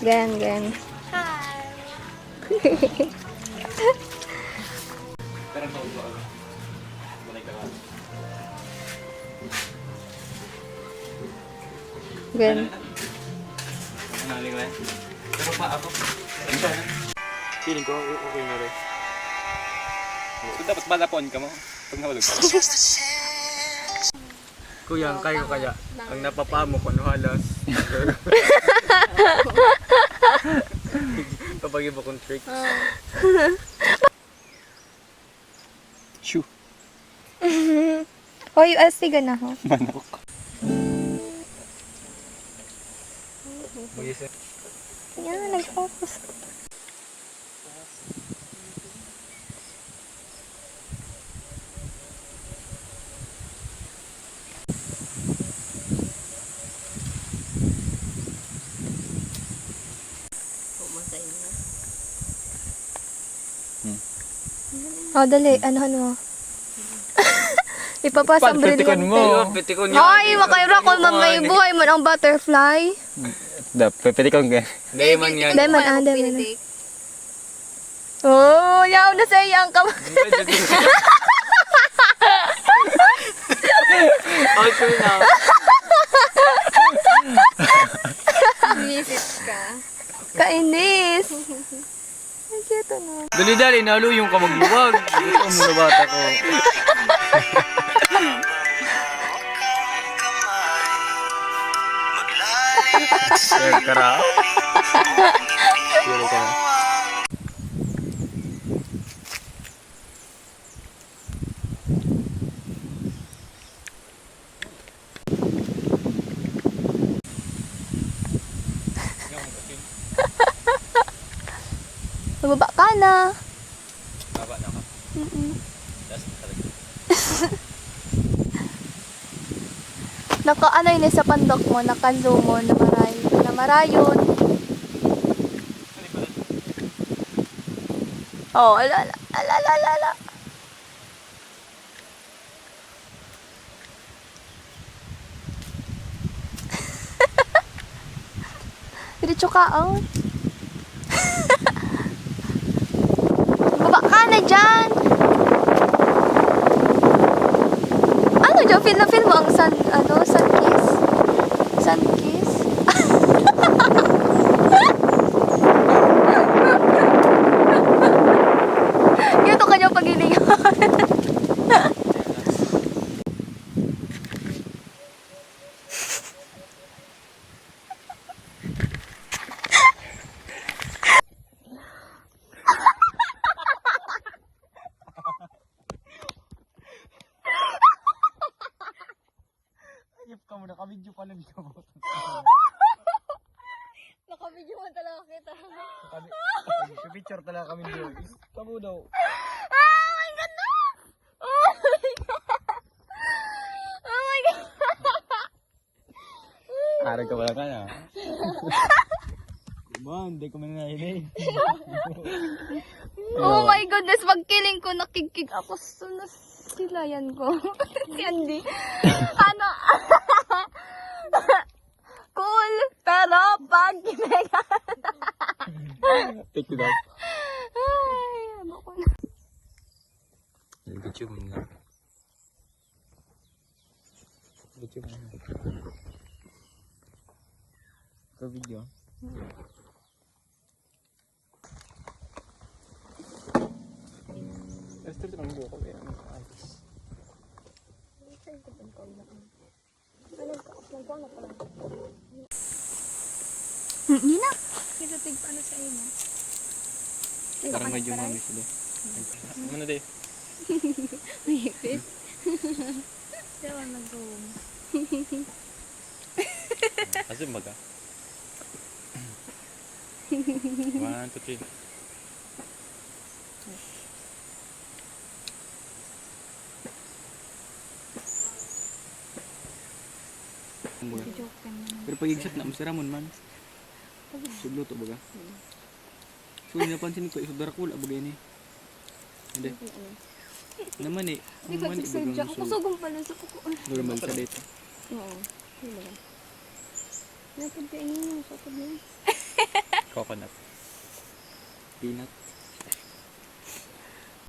Gan, gan. Hi. Gan. Naling rin. Pero pa ako. Feeling ko okay na rin. So dapat balapon ka mo pag nahulog ka. Kuya, kayo kaya ang napapamo ko no halas. Kapag iba kong tricks. Shoo. Hoy, astig na ho. Manok. Mag-isip. Yan, nag-focus. Oh, dali. Ano mo? Ipapasa ang Pitikon brilliant. mo. Pitikon niya. Hoy, makayra ko may buhay mo ang butterfly. Pitikon ka. Lemon yan. Lemon, lemon. Oh, yaw na sa iyang kam. Okay na. Visit ka. Kainis. Ang cute na. Dali-dali, naluyong ka magluwag. Ito ang muna bata ko. Share ka raw? Share ka na. Bababa ka na. Baba na ka. Last talaga. Naka ano yun sa pandok mo, naka-zoom mo, na marayon. Oh, alala. Diretso ka, oh. Baba ka na dyan. Ano dyan? Feel mo ang sun kiss? Sun kiss? Ganito kanyang pagilingan. Ayop ka muna, kamidyo pa lang siya. Nakabidyo mo talaga kita. Picture talaga kami doon. Kamu daw. Oh my God! No! Oh my God! Oh my God! Arag ka pala ka na. Man, hindi ko mananayin eh. Oh my goodness, pagkiling ko, nakikig ako sa silayan ko. Si Andy. Ano? Cool, pero pag Take it out. ay, ano ko na. Video mo na. Video mo na. Ikaw video. Esther, naman buko ko yan. Hindi na. Kita tigpa ano sa iyo mo. Parang medyo mami sila. Ano de? Mahipit. Diyan nag-zoom. Kasi baga. 1, 2, 3. Joke ka naman. Pero pag igsat na, masaramon man. Sudlo to baga. So, napansin ko, isudara ko, abagay ni. Hindi. Naman eh. Hindi ko nagsadya. Kusugong pala sa kuko. Normal sa dito. Oo. Hindi ba? Napagkainin mo sa kuko. Coconut. Peanut.